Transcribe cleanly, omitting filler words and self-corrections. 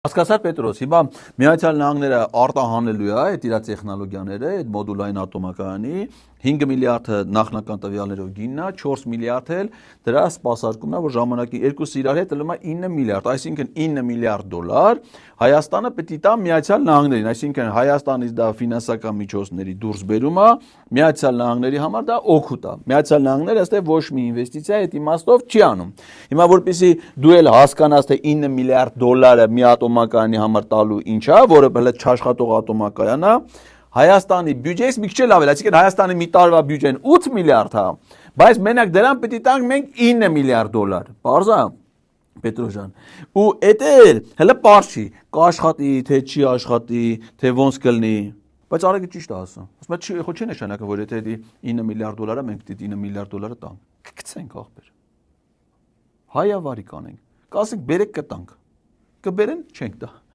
Հասկացար Պետրոս, հիմա Միացյալ Նահանգները արտահանելու է այդ իր տեխնոլոգիաները, այդ մոդուլային ատոմակայանի 5 միլիարդը նախնական տվյալներով գինն է, 4 միլիարդ էլ դրա սպասարկումն է, որ ժամանակի երկուսը իրար հետ ելնում է 9 միլիարդ, այսինքն 9 միլիարդ դոլար Հայաստանը պետք է տա Միացյալ Նահանգներին, այսինքն Հայաստանից դա ֆինանսական միջոցների դուրս բերում է, Միացյալ Նահանգների համար դա օգուտ է։ Միացյալ Նահանգները ըստ ոչ մի ինվեստիցիա այդ իմաստով չի անում։ Հիմա որպեսզի դու էլ հասկանաս թե 9 միլիարդ դոլարը մի ատոմակայանի համար տալու ինչ է, որը հələ չաշխատող ատոմակայան է, Հայաստանի բյուջեից մի քիչ էլ ավել, այսինքն Հայաստանի մի տարվա բյուջեն 8 միլիարդ է, բայց մենակ դրան պետք է տանք մենք 9 միլիարդ դոլար։ Պարզ է, Պետրոսյան։ Ու էդ էլ հələ պարզ չի, կաշխատի, թե չի աշխատի, թե ոնց կլինի, բայց Արեգը ճիշտ է ասում։ Ասում է, չի, չի նշանակը, որ եթե 9 միլիարդ դոլարը մենք պետք է 9 միլիարդ դոլարը տանք։ Կգցենք ախպեր։ Հայավարի կանենք։ Կասենք բերեք կտանք։ Կբերեն չենք տա։